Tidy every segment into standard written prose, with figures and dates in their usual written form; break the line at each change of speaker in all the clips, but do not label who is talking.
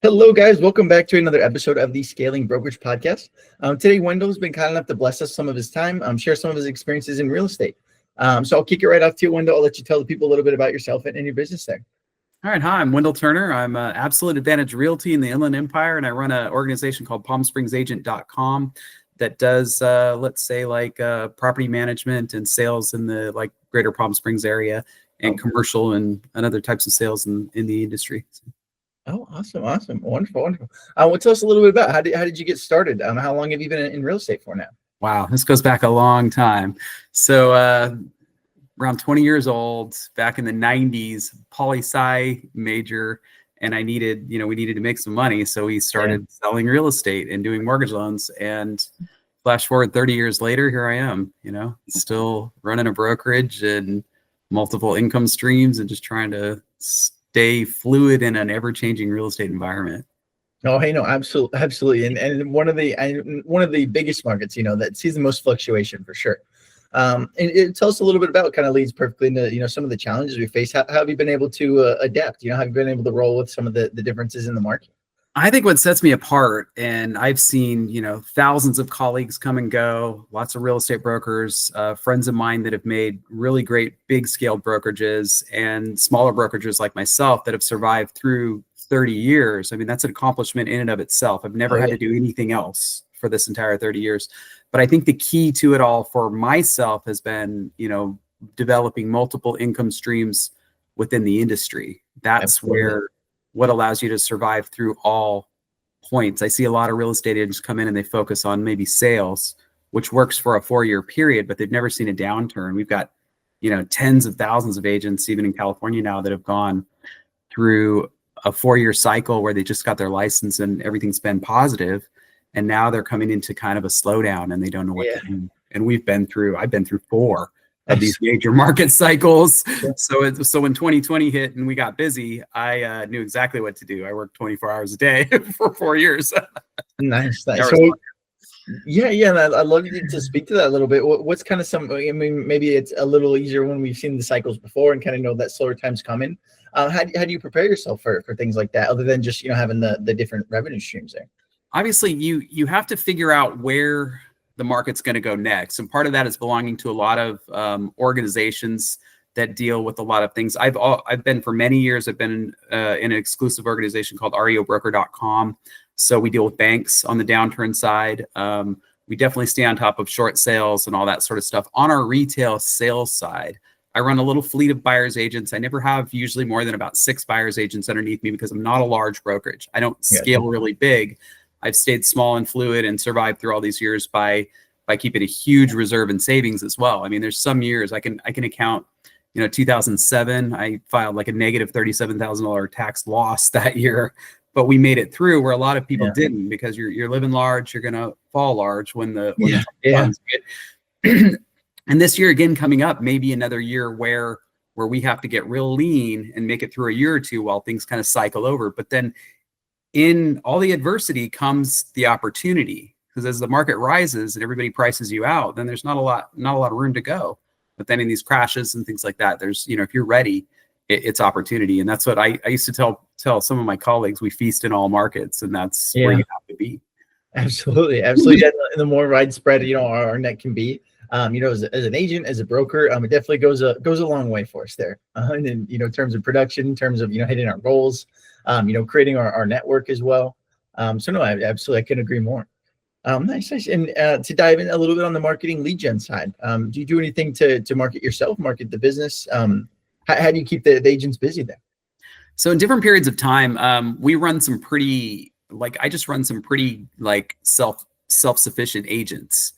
Hello, guys. Welcome back to another episode of the Scaling Brokerage Podcast. Today, Wendell's been kind enough to bless us some of his time, share some of his experiences in real estate. So I'll kick it right off to you, Wendell. I'll let you tell the people a little bit about yourself and your business there.
All right. Hi, I'm Wendell Turner. I'm Absolute Advantage Realty in the Inland Empire, and I run an organization called PalmSpringsAgent.com that does, property management and sales in the greater Palm Springs area and commercial and other types of sales in the industry.
Oh, awesome. Wonderful. Well, tell us a little bit about how did you get started? How long have you been in real estate for now?
Wow, this goes back a long time. So around 20 years old, back in the 90s, poli-sci major, and we needed to make some money. So we started selling real estate and doing mortgage loans. And flash forward 30 years later, here I am, still running a brokerage and multiple income streams and just trying to stay fluid in an ever-changing real estate environment.
Oh, hey, no, absolutely. And one of the biggest markets, that sees the most fluctuation for sure. And tell us a little bit about what kind of leads perfectly into, some of the challenges we face. How have you been able to adapt? Have you been able to roll with some of the differences in the market?
I think what sets me apart, and I've seen, thousands of colleagues come and go, lots of real estate brokers, friends of mine that have made really great big scaled brokerages and smaller brokerages like myself that have survived through 30 years. I mean, that's an accomplishment in and of itself. I've never had to do anything else for this entire 30 years. But I think the key to it all for myself has been, developing multiple income streams within the industry. That's what allows you to survive through all points. I see a lot of real estate agents come in and they focus on maybe sales, which works for a 4-year period, but they've never seen a downturn. We've got, tens of thousands of agents, even in California now, that have gone through a 4-year cycle where they just got their license and everything's been positive. And now they're coming into kind of a slowdown and they don't know what to do. And I've been through 4 of these major market cycles. So when 2020 hit and we got busy, I knew exactly what to do. I worked 24 hours a day for 4 years.
Nice. So, and I'd love you to speak to that a little bit. What's kind of maybe it's a little easier when we've seen the cycles before and kind of know that slower time's coming. How do you prepare yourself for things like that, other than just, having the different revenue streams there?
Obviously, you have to figure out where the market's going to go next. And part of that is belonging to a lot of organizations that deal with a lot of things. I've been for many years, I've been in an exclusive organization called REOBroker.com. So we deal with banks on the downturn side. We definitely stay on top of short sales and all that sort of stuff. On our retail sales side, I run a little fleet of buyer's agents. I never have usually more than about 6 buyer's agents underneath me because I'm not a large brokerage. I don't scale really big. I've stayed small and fluid and survived through all these years by keeping a huge reserve in savings as well. I mean, there's some years I can account, 2007, I filed like a negative $37,000 tax loss that year, but we made it through where a lot of people didn't, because you're living large, you're going to fall large when the funds get. And this year again, coming up, maybe another year where we have to get real lean and make it through a year or two while things kind of cycle over. But then in all the adversity comes the opportunity, because as the market rises and everybody prices you out, then there's not a lot of room to go. But then in these crashes and things like that, there's, if you're ready, it's opportunity. And that's what I used to tell some of my colleagues: we feast in all markets, and that's where you have to be.
Absolutely. And the more widespread, our net can be, as an agent, as a broker, it definitely goes a long way for us there. And then, in terms of production, in terms of, hitting our goals, creating our network as well. So no, I can agree more. Nice. And to dive in a little bit on the marketing lead gen side, do you do anything to market yourself, market the business? How do you keep the agents busy there?
So in different periods of time, we run some pretty, I just run some pretty self-sufficient agents.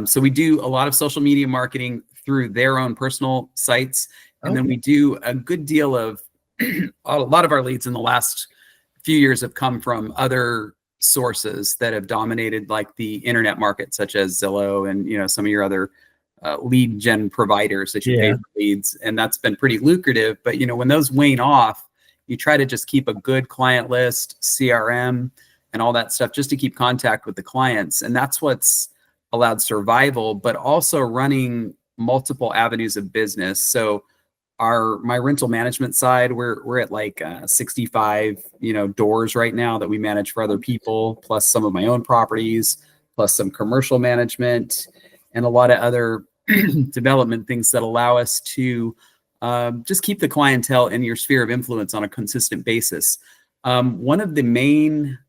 So we do a lot of social media marketing through their own personal sites. And then we do a good deal of, a lot of our leads in the last few years have come from other sources that have dominated like the internet market, such as Zillow and, some of your other lead gen providers that you pay for leads. And that's been pretty lucrative. But, when those wane off, you try to just keep a good client list, CRM, and all that stuff, just to keep contact with the clients. And that's what's allowed survival, but also running multiple avenues of business. So my rental management side, we're at like 65, doors right now that we manage for other people, plus some of my own properties, plus some commercial management, and a lot of other development things that allow us to just keep the clientele in your sphere of influence on a consistent basis. One of the main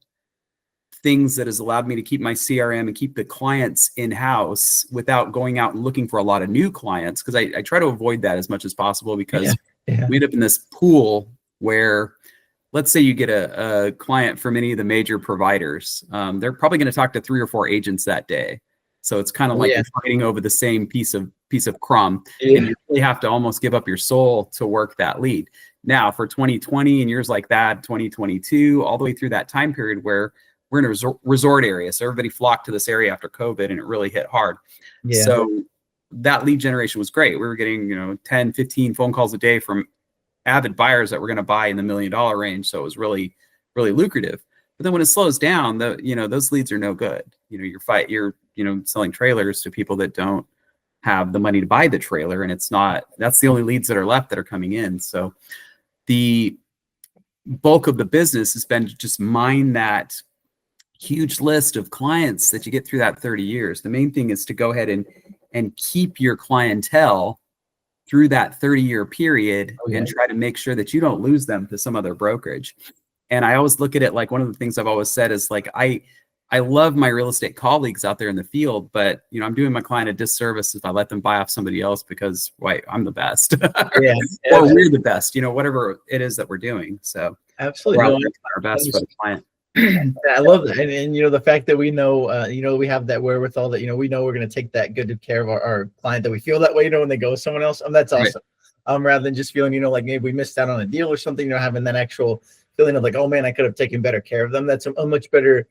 things that has allowed me to keep my CRM and keep the clients in-house without going out and looking for a lot of new clients, because I try to avoid that as much as possible, because we end up in this pool where, let's say you get a client from any of the major providers, they're probably going to talk to 3 or 4 agents that day. So it's kind of like you're fighting over the same piece of crumb, and you really have to almost give up your soul to work that lead. Now, for 2020 and years like that, 2022, all the way through that time period where we're in a resort area, so everybody flocked to this area after COVID, and it really hit hard. So that lead generation was great. We were getting 10, 15 phone calls a day from avid buyers that were going to buy in the $1 million range. So it was really, really lucrative. But then when it slows down, those leads are no good. You're selling trailers to people that don't have the money to buy the trailer, and that's the only leads that are left that are coming in. So the bulk of the business has been to just mine that huge list of clients that you get through that 30 years. The main thing is to go ahead and keep your clientele through that 30-year period and try to make sure that you don't lose them to some other brokerage. And I always look at it like, one of the things I've always said is like, I love my real estate colleagues out there in the field, but I'm doing my client a disservice if I let them buy off somebody else because I'm the best, or we're the best, whatever it is that we're doing. So
absolutely,
we're out there our best for the client.
I love that. And the fact that we know, we have that wherewithal that, we know we're going to take that good care of our client, that we feel that way, when they go with someone else. That's awesome. Right. Rather than just feeling, like maybe we missed out on a deal or something, having that actual feeling of like, oh man, I could have taken better care of them. That's a much better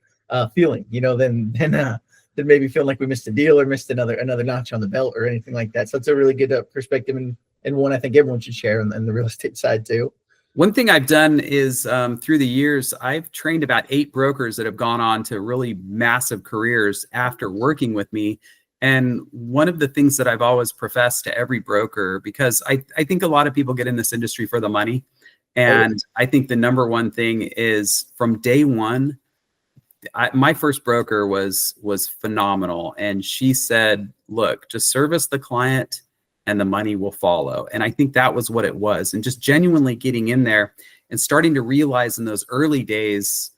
feeling, than maybe feeling like we missed a deal or missed another notch on the belt or anything like that. So it's a really good perspective, and one I think everyone should share on the real estate side too.
One thing I've done is through the years, I've trained about 8 brokers that have gone on to really massive careers after working with me. And one of the things that I've always professed to every broker, because I think a lot of people get in this industry for the money. And I think the number one thing is from day one, my first broker was phenomenal. And she said, look, just service the client and the money will follow. And I think that was what it was. And just genuinely getting in there and starting to realize in those early days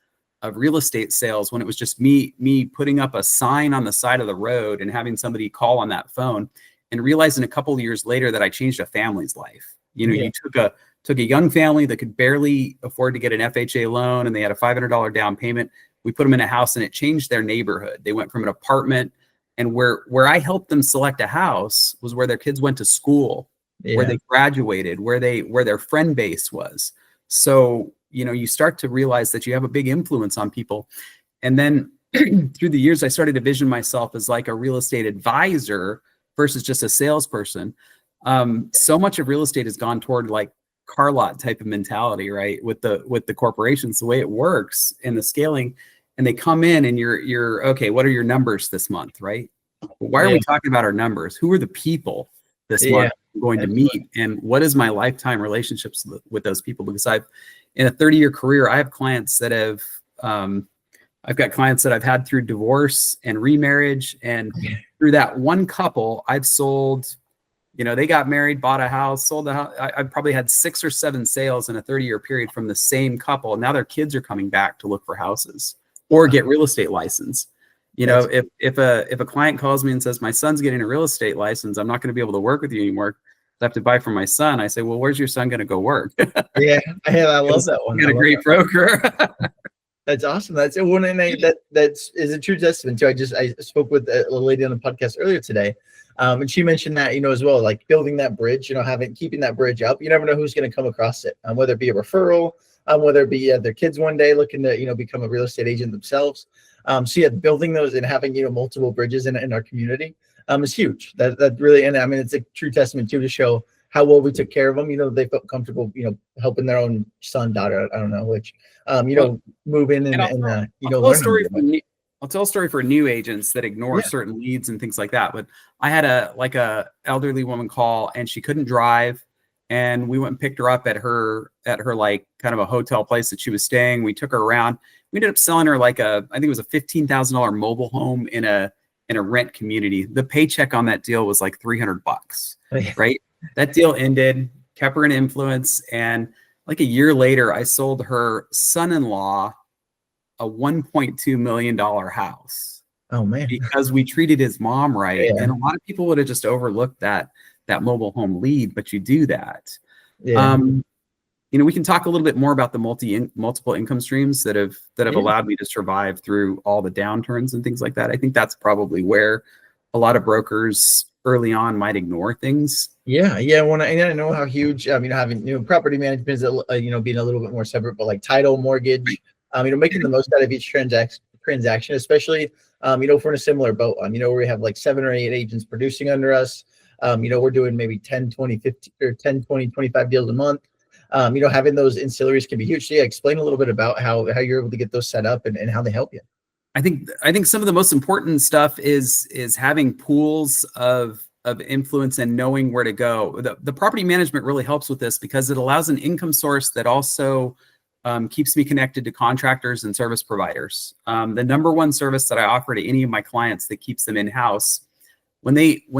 of real estate sales, when it was just me putting up a sign on the side of the road and having somebody call on that phone, and realizing a couple of years later that I changed a family's life. You took a young family that could barely afford to get an FHA loan, and they had a $500 down payment. We put them in a house, and it changed their neighborhood. They went from an apartment, and where I helped them select a house was where their kids went to school, where they graduated, where their friend base was. So, you start to realize that you have a big influence on people. And then through the years, I started to vision myself as like a real estate advisor versus just a salesperson. So much of real estate has gone toward like car lot type of mentality, right? With the corporations, the way it works and the scaling. And they come in and you're okay, what are your numbers this month, right? Why are we talking about our numbers? Who are the people this month I'm going to meet? And what is my lifetime relationships with those people? Because in a 30-year career, I have clients that have, I've got clients that I've had through divorce and remarriage. And through that one couple, I've sold, they got married, bought a house, sold a house. I've probably had 6 or 7 sales in a 30-year period from the same couple. Now their kids are coming back to look for houses or get real estate license. If a client calls me and says, my son's getting a real estate license, I'm not going to be able to work with you anymore. I have to buy from my son. I say, well, where's your son going to go work?
I love that one.
You got a great broker.
That's awesome. That's one, and that is a true testament to. I spoke with a lady on the podcast earlier today, and she mentioned that as well, like building that bridge. Keeping that bridge up. You never know who's going to come across it, whether it be a referral, whether it be their kids one day looking to become a real estate agent themselves. So building those and having multiple bridges in our community is huge. That really, and I mean it's a true testament to show how well we took care of them. They felt comfortable, helping their own son, daughter, I don't know which, move in and learn.
I'll tell a story for new agents that ignore certain leads and things like that. But I had a elderly woman call, and she couldn't drive, and we went and picked her up at her like kind of a hotel place that she was staying. We took her around. We ended up selling her like I think it was a $15,000 mobile home in a rent community. The paycheck on that deal was like $300, right? That deal ended, kept her in influence, and like a year later, I sold her son-in-law a $1.2 million house.
Oh man.
Because we treated his mom right.
Yeah.
And a lot of people would have just overlooked that mobile home lead, but you do that.
Yeah.
You know, we can talk a little bit more about the multiple income streams that have allowed me to survive through all the downturns and things like that. I think that's probably where a lot of brokers early on might ignore things.
Yeah. And I know how huge, having, property management is, being a little bit more separate, but like title, mortgage, making the most out of each transaction, especially, if we're in a similar boat, where we have like 7 or 8 agents producing under us, we're doing maybe 10, 20, 50 or 10, 20, 25 deals a month. Having those ancillaries can be huge. So yeah, explain a little bit about how you're able to get those set up and how they help you.
I think some of the most important stuff is having pools of influence and knowing where to go. The property management really helps with this because it allows an income source that also keeps me connected to contractors and service providers. The number one service that I offer to any of my clients that keeps them in-house, when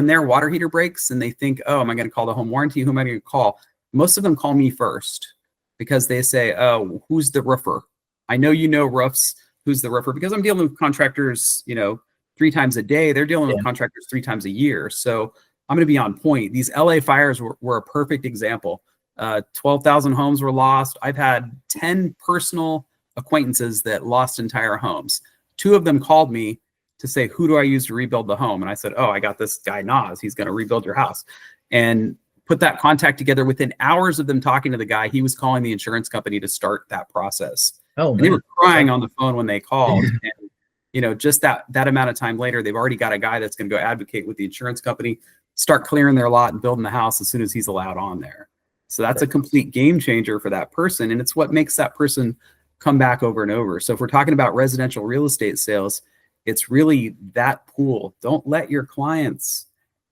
their water heater breaks and they think, oh, am I going to call the home warranty? Who am I going to call? Most of them call me first because they say, oh, who's the roofer? I know you know roofs. Who's the roofer? Because I'm dealing with contractors, 3 times a day. They're dealing with contractors 3 times a year. So I'm going to be on point. These LA fires were a perfect example. 12,000 homes were lost. I've had 10 personal acquaintances that lost entire homes. 2 of them called me to say, who do I use to rebuild the home? And I said, oh, I got this guy, Nas. He's going to rebuild your house. And put that contact together. Within hours of them talking to the guy, he was calling the insurance company to start that process.
Oh,
and they were crying on the phone when they called. And, just that amount of time later, they've already got a guy that's going to go advocate with the insurance company, start clearing their lot and building the house as soon as he's allowed on there. So that's a complete game changer for that person. And it's what makes that person come back over and over. So if we're talking about residential real estate sales, it's really that pool. Don't let your clients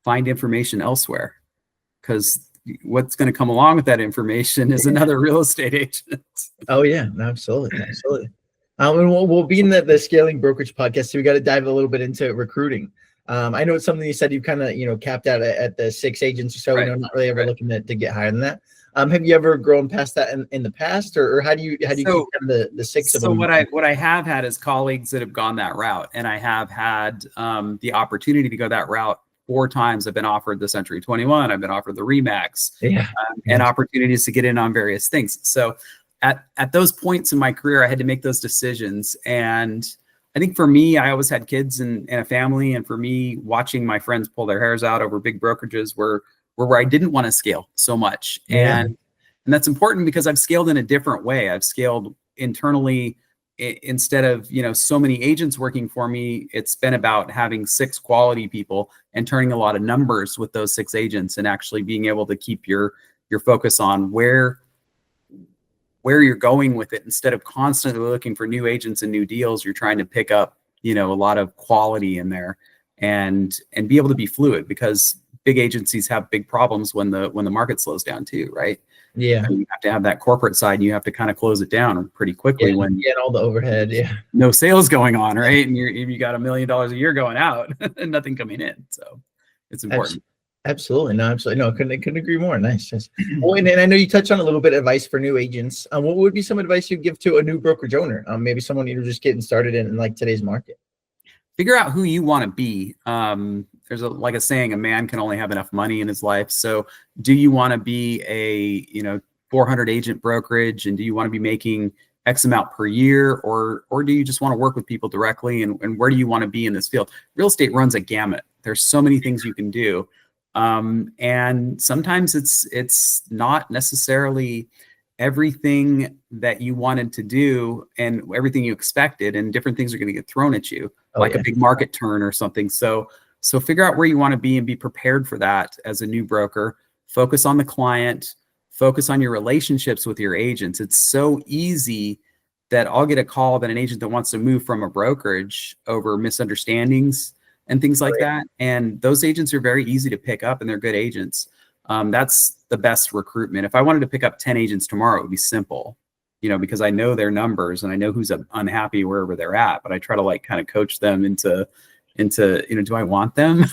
find information elsewhere, because what's going to come along with that information is another real estate agent.
Oh yeah, absolutely. And we'll be in the Scaling Brokerage podcast, so we got to dive a little bit into recruiting. I know it's something you said you kind of capped out at the 6 agents or so.
Right.
Not really ever looking to get higher than that. Have you ever grown past that in the past, or how do you keep kind of the 6 of them?
So what I have had is colleagues that have gone that route, and I have had the opportunity to go that route 4 times. I've been offered the Century 21. I've been offered the Remax, and opportunities to get in on various things. So at those points in my career, I had to make those decisions. And I think for me, I always had kids and a family. And for me, watching my friends pull their hairs out over big brokerages were where I didn't want to scale so much. And that's important because I've scaled in a different way. I've scaled internally. Instead of so many agents working for me, it's been about having 6 quality people and turning a lot of numbers with those 6 agents, and actually being able to keep your focus on where you're going with it. Instead of constantly looking for new agents and new deals, you're trying to pick up a lot of quality in there and be able to be fluid, because big agencies have big problems when the market slows down too, right?
Yeah.
You have to have that corporate side, and you have to kind of close it down pretty quickly when
you get all the overhead.
No sales going on, right? And you got $1 million a year going out and nothing coming in. So it's important.
Absolutely. No, couldn't agree more. Nice. Well, and I know you touched on a little bit of advice for new agents. What would be some advice you'd give to a new brokerage owner? Maybe someone just getting started in like today's market.
Figure out who you want to be. There's a saying, a man can only have enough money in his life. So do you want to be a 400 agent brokerage, and do you want to be making X amount per year, or do you just want to work with people directly, and where do you want to be in this field? Real estate runs a gamut. There's so many things you can do. And sometimes it's not necessarily everything that you wanted to do and everything you expected, and different things are going to get thrown at you, a big market turn or something. So figure out where you want to be and be prepared for that as a new broker. Focus on the client, focus on your relationships with your agents. It's so easy that I'll get a call that an agent that wants to move from a brokerage over misunderstandings and things like that. And those agents are very easy to pick up, and they're good agents. That's the best recruitment. If I wanted to pick up 10 agents tomorrow, it would be simple, because I know their numbers and I know who's unhappy wherever they're at, but I try to like kind of coach them into, do I want them?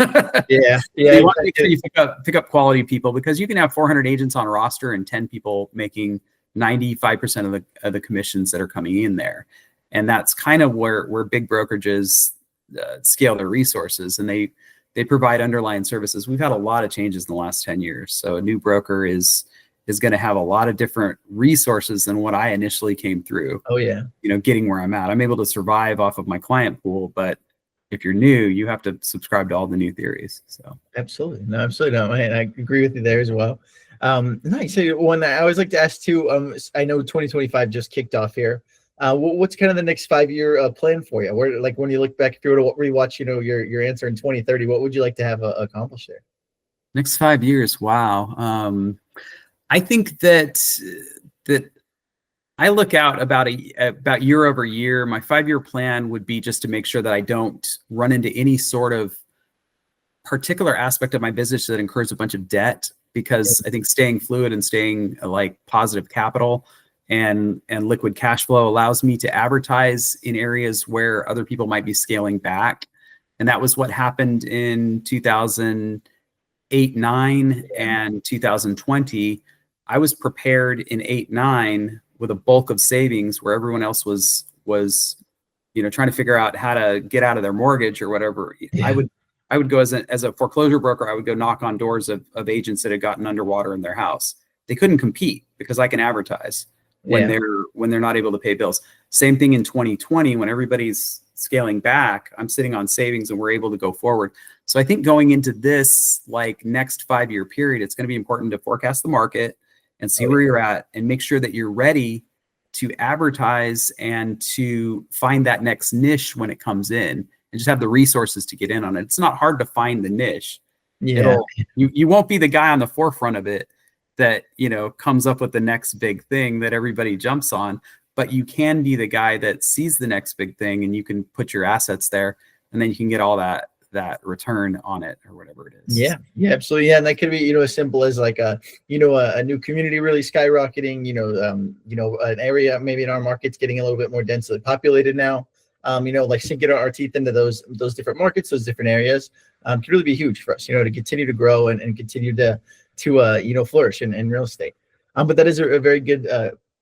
Yeah.
You want to make sure you pick up quality people, because you can have 400 agents on a roster and 10 people making 95% of the commissions that are coming in there. And that's kind of where big brokerages scale their resources, and they provide underlying services. We've had a lot of changes in the last 10 years. So a new broker is going to have a lot of different resources than what I initially came through.
Oh yeah.
Getting where I'm at. I'm able to survive off of my client pool, but if you're new, you have to subscribe to all the new theories. So
absolutely. No, absolutely. No, and I agree with you there as well. Nice. So one that I always like to ask too, I know 2025 just kicked off here. What's kind of the next 5-year plan for you? Where, like, when you look back, if you were to rewatch, your answer in 2030, what would you like to have accomplished there?
Next 5 years. Wow. I think that I look out about year over year. My 5-year plan would be just to make sure that I don't run into any sort of particular aspect of my business that incurs a bunch of debt, because I think staying fluid and staying like positive capital and liquid cash flow allows me to advertise in areas where other people might be scaling back. And that was what happened in 2008, 9 and 2020. I was prepared in 8, 9 with a bulk of savings where everyone else was trying to figure out how to get out of their mortgage or whatever. Yeah. I would go as a foreclosure broker. I would go knock on doors of agents that had gotten underwater in their house. They couldn't compete because I can advertise when they're not able to pay bills. Same thing in 2020 when everybody's scaling back. I'm sitting on savings and we're able to go forward. So I think going into this like next 5-year period, it's going to be important to forecast the market and see where you're at and make sure that you're ready to advertise and to find that next niche when it comes in, and just have the resources to get in on it. It's not hard to find the niche. Yeah. You won't be the guy on the forefront of it that, comes up with the next big thing that everybody jumps on, but you can be the guy that sees the next big thing and you can put your assets there, and then you can get all that return on it or whatever it is.
Yeah, absolutely. Yeah. And that could be, as simple as like a new community really skyrocketing, an area maybe in our market's getting a little bit more densely populated now. Like sinking our teeth into those different markets, those different areas, could really be huge for us, to continue to grow and continue to flourish in real estate. But that is a very good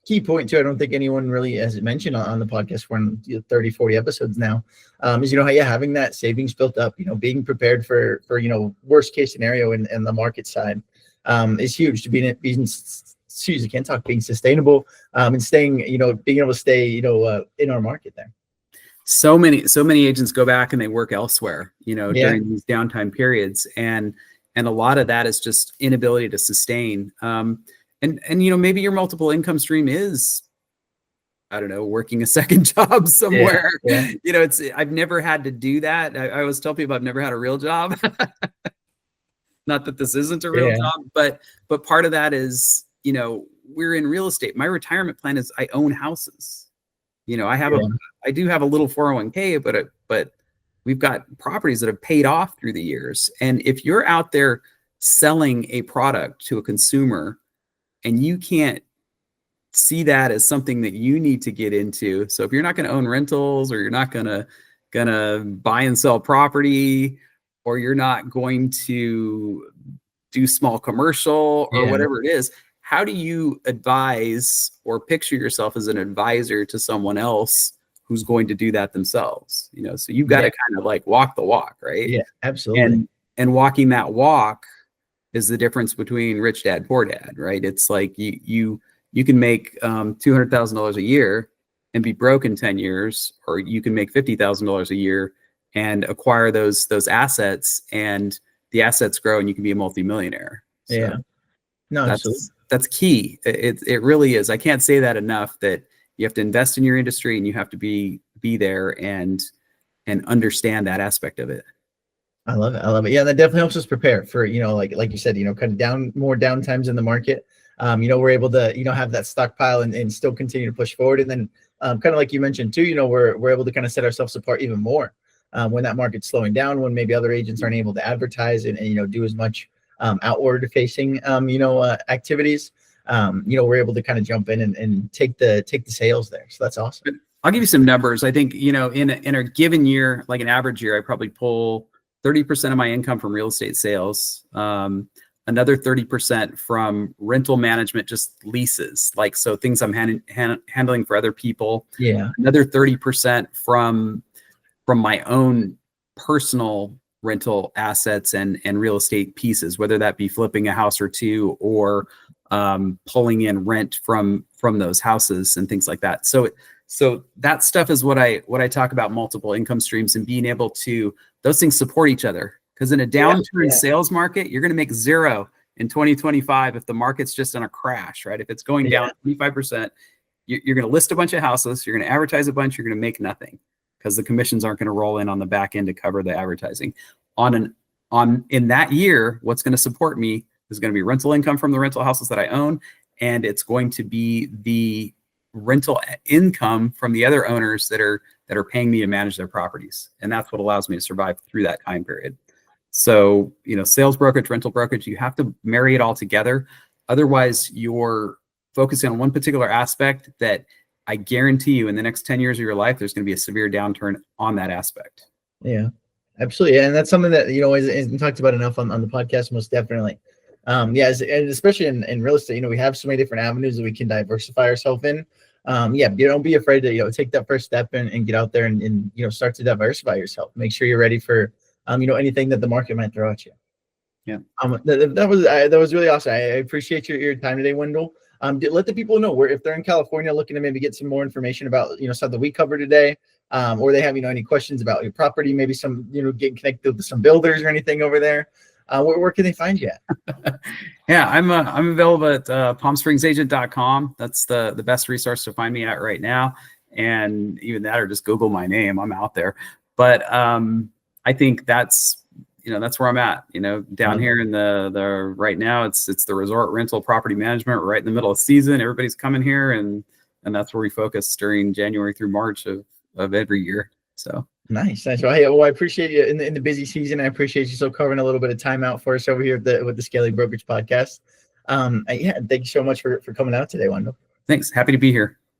key point too. I don't think anyone really has mentioned on the podcast. We're on 30, 40 episodes now. Is having that savings built up, being prepared for worst case scenario in the market side is huge. To being being sustainable and staying, being able to stay, in our market there.
So many agents go back and they work elsewhere, during these downtime periods, and a lot of that is just inability to sustain. And maybe your multiple income stream is, I don't know, working a second job somewhere. Yeah. I've never had to do that. I always tell people I've never had a real job. Not that this isn't a real job, but part of that is, we're in real estate. My retirement plan is I own houses. I do have a little 401k, but we've got properties that have paid off through the years. And if you're out there selling a product to a consumer and you can't see that as something that you need to get into, so if you're not going to own rentals, or you're not gonna buy and sell property, or you're not going to do small commercial or whatever it is, how do you advise or picture yourself as an advisor to someone else who's going to do that themselves? So you've got to kind of like walk the walk, right?
Yeah, absolutely.
And walking that walk is the difference between rich dad, poor dad, right? It's like you can make $200,000 a year and be broke in 10 years, or you can make $50,000 a year and acquire those assets, and the assets grow and you can be a multimillionaire. So
yeah. No,
that's key. It really is. I can't say that enough, that you have to invest in your industry and you have to be there and understand that aspect of it.
I love it. Yeah, that definitely helps us prepare for, like you said, kind of more down times in the market. We're able to, have that stockpile and still continue to push forward. And then kind of like you mentioned too, we're able to kind of set ourselves apart even more when that market's slowing down, when maybe other agents aren't able to advertise and do as much outward facing, activities, we're able to kind of jump in and take the sales there. So that's awesome.
I'll give you some numbers. I think, in a given year, like an average year, I probably pull 30% of my income from real estate sales, another 30% from rental management, just leases, like, so things I'm handling for other people.
Yeah.
Another 30% from my own personal rental assets and real estate pieces, whether that be flipping a house or two, or pulling in rent from those houses and things like that. So that stuff is what I talk about, multiple income streams, and being able to, those things support each other. Because in a downturn sales market, you're going to make zero in 2025 if the market's just in a crash, right? If it's going down 25%, you're going to list a bunch of houses, you're going to advertise a bunch, you're going to make nothing, because the commissions aren't going to roll in on the back end to cover the advertising. In that year, what's going to support me is going to be rental income from the rental houses that I own, and it's going to be the rental income from the other owners that are paying me to manage their properties. And that's what allows me to survive through that time period. So, sales brokerage, rental brokerage, you have to marry it all together. Otherwise, you're focusing on one particular aspect that I guarantee you in the next 10 years of your life, there's going to be a severe downturn on that aspect.
Yeah, absolutely. And that's something that, isn't talked about enough on the podcast, most definitely. And especially in real estate, we have so many different avenues that we can diversify ourselves in. Don't be afraid to, take that first step and get out there and start to diversify yourself. Make sure you're ready for, anything that the market might throw at you.
Yeah.
That was really awesome. I appreciate your time today, Wendell. Let the people know if they're in California looking to maybe get some more information about, stuff that we covered today, or they have, any questions about your property, maybe some, getting connected with some builders or anything over there. Where can they find you at?
Yeah, I'm available at palmspringsagent.com. That's the best resource to find me at right now. And even that, or just Google my name, I'm out there. But I think that's where I'm at, down here in the right now, it's the resort rental property management. We're right in the middle of season. Everybody's coming here, and that's where we focus during January through March of every year. So
nice. Well, I appreciate you in the busy season. I appreciate you still covering a little bit of time out for us over here with the Scaling Brokerage Podcast. Thank you so much for coming out today, Wendell.
Thanks. Happy to be here.